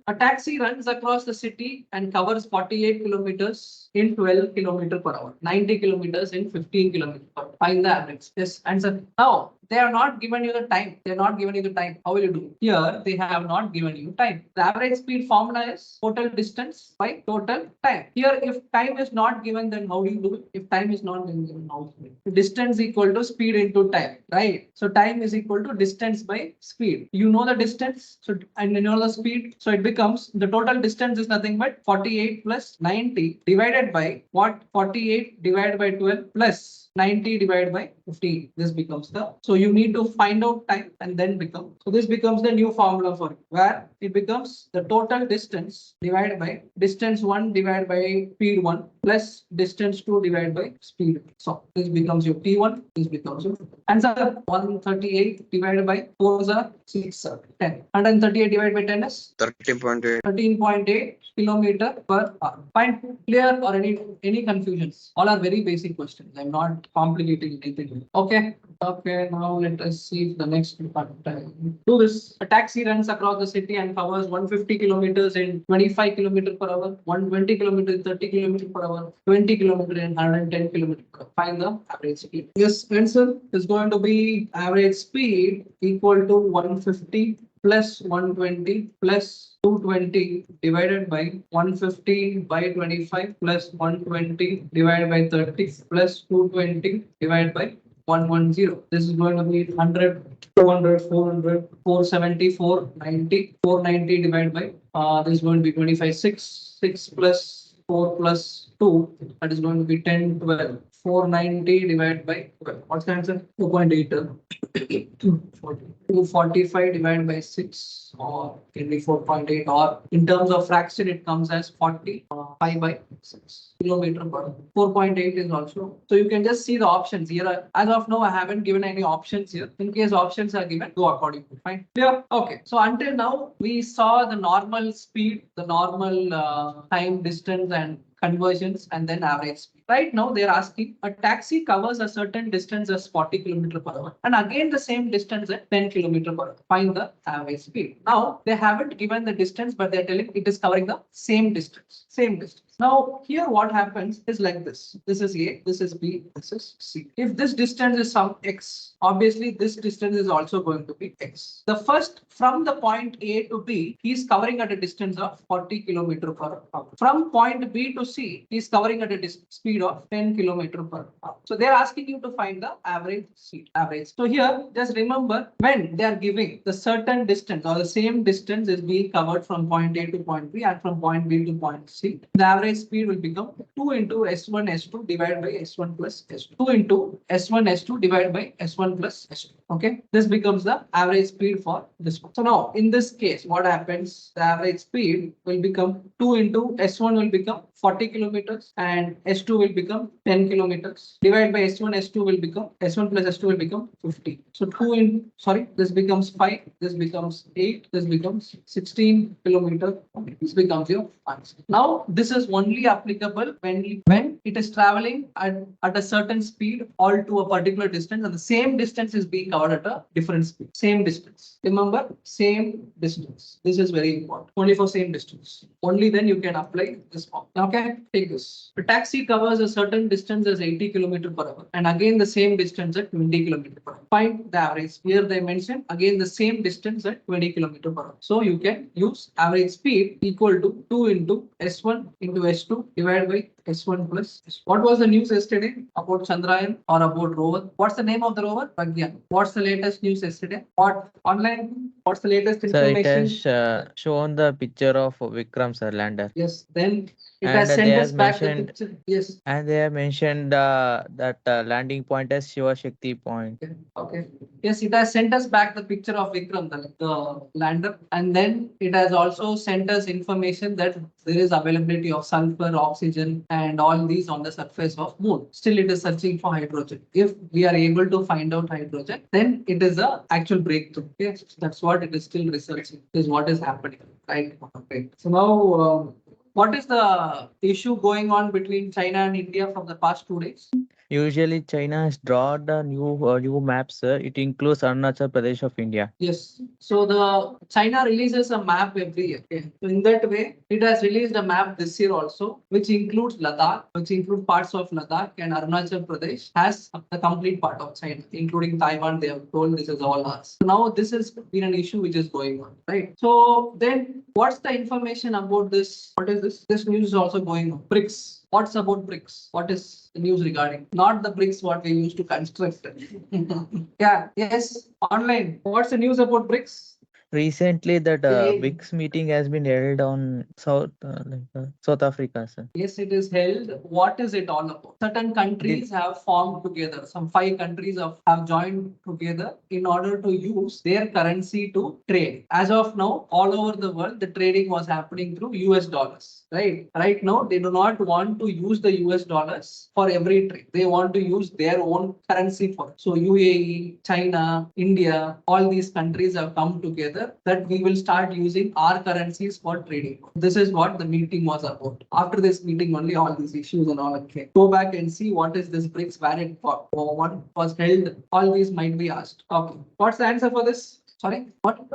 A taxi runs across the city and covers 48 kilometers in 12 kilometers per hour, 90 kilometers in 15 kilometers per hour. Find the average. Yes, answer. Now, they have not given you the time. They have not given you the time. How will you do? Here, they have not given you time. The average speed formula is total distance by total time. Here, if time is not given, then how do you do it? If time is not given, how do you do it? Distance equal to speed into time, right? So time is equal to distance by speed. You know the distance, so and you know the speed. So it becomes the total distance is nothing but 48 plus 90 divided by what? 48 divided by 12 plus 90 divided by 15. This becomes the, so you need to find out time and then become, so this becomes the new formula for it, where it becomes the total distance divided by distance 1 divided by speed 1 plus distance 2 divided by speed. So this becomes your T1, this becomes your answer. 138 divided by 4 is 6, 10. 138 divided by 10 is 13.8. 13.8 kilometer per hour. Fine, clear or any confusions? All are very basic questions. I'm not complicating anything. Okay. Okay, now let us see the next part. Do this. A taxi runs across the city and covers 150 kilometers in 25 kilometers per hour, 120 kilometers in 30 kilometers per hour, 20 kilometers in 110 kilometers per hour. Find the average speed. Yes, answer is going to be average speed equal to 150 plus 120 plus 220 divided by 150 by 25 plus 120 divided by 30 plus 220 divided by 110. This is going to be 100, 200, 400, 470, 490, 490 divided by, this is going to be 25, 6 plus 4 plus 2, that is going to be 10, 12. 490 divided by 12. What's the answer? 2.8. 245 divided by 6, or can be 4.8, or in terms of fraction it comes as 40, 5 by 6 kilometer per hour. 4.8 is also. So you can just see the options here. As of now, I haven't given any options here. In case options are given, go according to. Fine. Clear? Okay. So until now, we saw the normal speed, the normal time, distance, and conversions, and then average speed. Right now, they're asking a taxi covers a certain distance as 40 kilometers per hour, and again the same distance at 10 kilometers per hour. Find the average speed. Now, they haven't given the distance, but they're telling it is covering the same distance. Same distance. Now, here what happens is like this. This is A, this is B, this is C. If this distance is some X, obviously this distance is also going to be X. The first, from the point A to B, he is covering at a distance of 40 kilometers per hour. From point B to C, he is covering at a speed of 10 kilometers per hour. So they are asking you to find the average speed. Average. So here, just remember, when they are giving the certain distance or the same distance is being covered from point A to point B and from point B to point C, the average speed will become 2 into S1 S2 divided by S1 plus S2. 2 into S1 S2 divided by S1 plus S2. Okay, this becomes the average speed for this one. So now in this case, what happens? The average speed will become 2 into S1 will become 40 kilometers and S2 will become 10 kilometers. Divided by S1 S2 will become S1 plus S2 will become 50. So this becomes 5, this becomes 8, this becomes 16 kilometers. This becomes your answer. Now this is only applicable when it is traveling at a certain speed or to a particular distance, and the same distance is being covered at a different speed. Same distance. Remember, same distance. This is very important. Only for same distance. Only then you can apply this form. Okay, take this. The taxi covers a certain distance as 80 kilometers per hour, and again the same distance at 20 kilometers per hour. Find the average. Here they mention again the same distance at 20 kilometers per hour. So you can use average speed equal to 2 into S1 into S2 divided by S1 plus S2. What was the news yesterday about Chandrayaan or about rover? What's the name of the rover? Pragyan. What's the latest news yesterday? What online? What's the latest So it information? has shown the picture of Vikram sir lander. Yes. Then it And has they sent us have back the mentioned- picture. Yes. And they have mentioned that landing point as Shiva Shakti point. Okay. Yes, it has sent us back the picture of Vikram, the lander, and then it has also sent us information that there is availability of sulfur, oxygen, and all these on the surface of moon. Still, it is searching for hydrogen. If we are able to find out hydrogen, then it is a actual breakthrough. Yes, that's what it is still researching. Is what is happening, right? Okay. So now. What is the issue going on between China and India from the past 2 days? Usually China has drawn the new maps, sir. It includes Arunachal Pradesh of India. Yes. So the China releases a map every year. Okay. So in that way, it has released a map this year also, which includes Ladakh, which includes parts of Ladakh, and Arunachal Pradesh has the complete part of China, including Taiwan. They have told this is all ours. So now this has been an issue which is going on, right? So then what's the information about this? What is this? This news is also going on. BRICS. What's about BRICS? What is the news regarding? Not the bricks what we used to construct. Yeah, yes, online. What's the news about BRICS? Recently, that Hey. BRICS meeting has been held on South Africa, sir. Yes, it is held. What is it all about? Certain countries have formed together. Some 5 countries have joined together in order to use their currency to trade. As of now, all over the world, the trading was happening through US dollars. Right now, they do not want to use the US dollars for every trade. They want to use their own currency for it. So UAE, China, India, all these countries have come together that we will start using our currencies for trading. This is what the meeting was about. After this meeting, only all these issues and all came. Go back and see what is this BRICS valid for. What was held. All these might be asked. Okay. What's the answer for this? Sorry, what?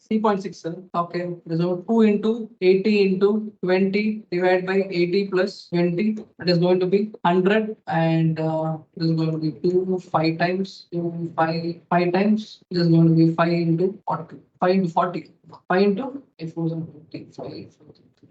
3.67. Okay. So 2 into 80 into 20 divided by 80 plus 20. That is going to be 100, and this is going to be 2 5 times 2 5 times. This is going to be 5 into 40. 5 into 40. 5 into it goes on 50. 5.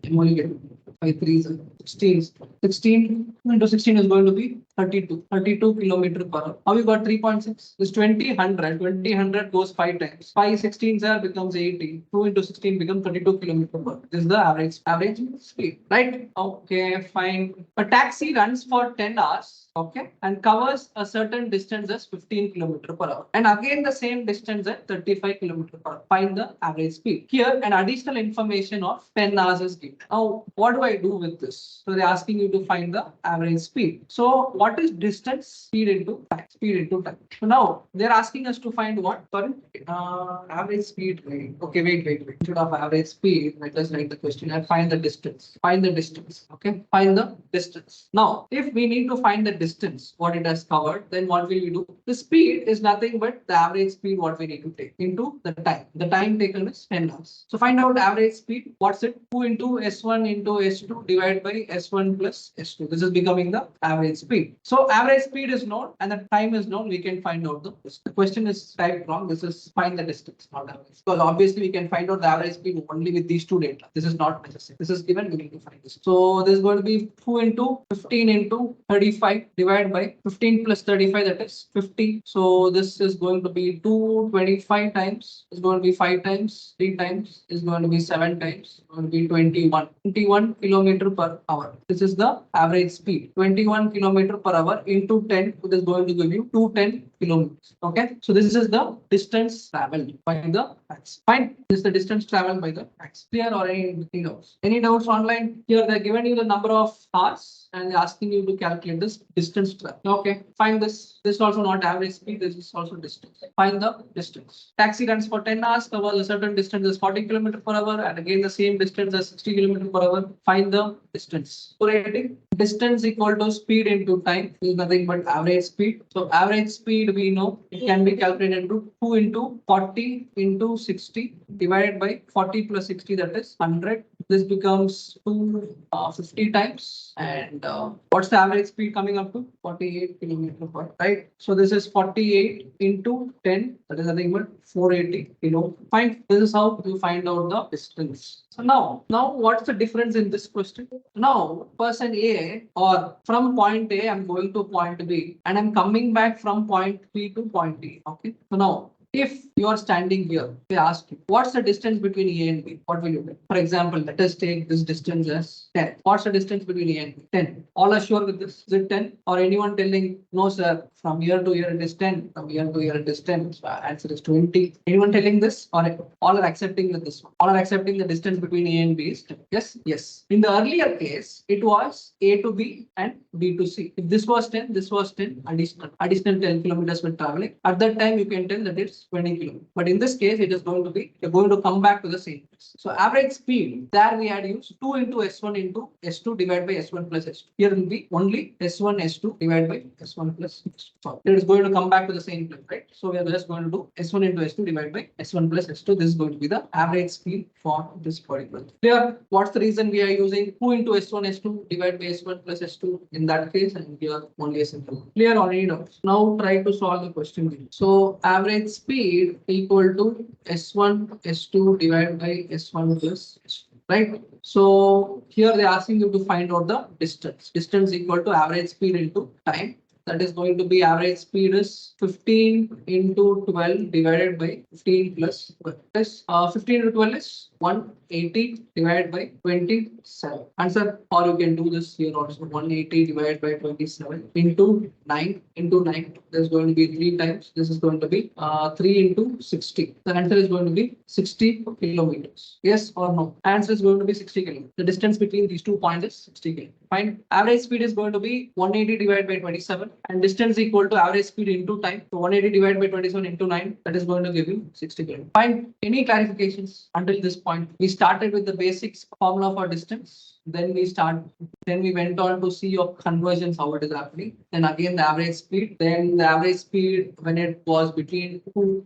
I'm only getting 5 3 16. 16 into 16 is going to be 32 kilometer per hour. How you got 3.6? This 20 100 goes 5 times. 5 16 becomes 80. 2 into 16 becomes 32 kilometer per hour. This is the average speed, right? Okay, fine. A taxi runs for 10 hours. Okay, and covers a certain distance as 15 kilometer per hour, and again the same distance at 35 kilometer per hour. Find the average speed. Here, an additional information of 10 hours is given. Now, what do I do with this? So they're asking you to find the average speed. So what is distance? Speed into time. Speed into time. So now they're asking us to find what? Sorry, average speed. Okay, wait. Instead of average speed, let us write the question and find the distance. Find the distance. Okay, find the distance. Now, if we need to find the distance, what it has covered, then what will we do? The speed is nothing but the average speed what we need to take into the time. The time taken is 10 hours. So find out average speed. What's it? 2 into S1 into S2 divided by S1 plus S2. This is becoming the average speed. So average speed is known and the time is known. We can find out the distance. The question is typed wrong. This is find the distance, not average. Because obviously we can find out the average speed only with these two data. This is not necessary. This is given. We need to find this. So this is going to be 2 into 15 into 35 divided by 15 plus 35, that is 50. So this is going to be 225 times. It's going to be 5 times. 3 times is going to be 7 times. It's going to be 21 kilometer per hour. This is the average speed. 21 kilometer per hour into 10. It is going to give you 210 kilometers. Okay. So this is the distance traveled by the axe. Fine. This is the distance traveled by the axe. Clear or anything else? Any doubts online? Here they're giving you the number of hours and they're asking you to calculate this distance traveled. Okay. Find this. This is also not average speed. This is also distance. Find the distance. Taxi runs for 10 hours, covers a certain distance as 40 km per hour, and again the same distance as 60 km per hour. Find the distance. So rating distance equal to speed into time is nothing but average speed. So average speed we know it can be calculated into 2 into 40 into 60 divided by 40 plus 60, that is 100. This becomes 250 times, and what's the average speed coming up to? 48 km per hour, right? So this is 48 into 10, that is nothing but 480 kilo. Fine. This is how you find out the distance. So now what's the difference in this question? Now person A, or from point A I'm going to point B and I'm coming back from point B to point D. Okay. So now if you are standing here, they ask you, what's the distance between A and B? What will you do? For example, let us take this distance as 10. What's the distance between A and B? 10. All are sure with this? Is it 10? Or anyone telling, no sir, from here to here it is 10, from here to here it is 10. So answer is 20. Anyone telling this? Or all are accepting with this one? All are accepting the distance between A and B is 10. Yes? Yes. In the earlier case, it was A to B and B to C. If this was 10, this was 10, additional 10 kilometers were traveling. At that time, you can tell that it's 20 kilometers. But in this case, it is going to be, you're going to come back to the same. kilometers. So average speed, there we had used 2 into S1 into S2 divided by S1 plus S2. Here will be only S1 S2 divided by S1 plus S2. So it is going to come back to the same place, right? So we are just going to do S1 into S2 divided by S1 plus S2. This is going to be the average speed for this particular. Clear? What's the reason we are using 2 into S1 S2 divided by S1 plus S2 in that case, and here only a simple. Clear already now. Now try to solve the question. So average speed equal to S1 S2 divided by S1 plus S2. Right? So here they are asking you to find out the distance. Distance equal to average speed into time. That is going to be average speed is 15 into 12 divided by 15 plus 12. Plus 15 into 12 is 180 divided by 27. Answer, or you can do this here also. 180 divided by 27 into 9 into 9. This is going to be 3 times. This is going to be 3 into 60. The answer is going to be 60 kilometers. Yes or no? Answer is going to be 60 kilometers. The distance between these 2 points is 60 kilometers. Fine. Average speed is going to be 180 divided by 27. And distance equal to average speed into time. So 180 divided by 27 into 9, that is going to give you 60 kilometers. Fine. Any clarifications until this point? We started with the basics formula for distance. Then we went on to see your conversions, how it is happening. Then again the average speed. Then the average speed when it was between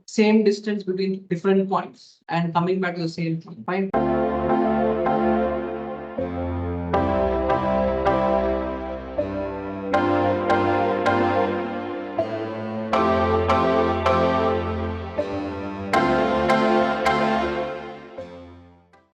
same distance between different points and coming back to the same thing. Fine.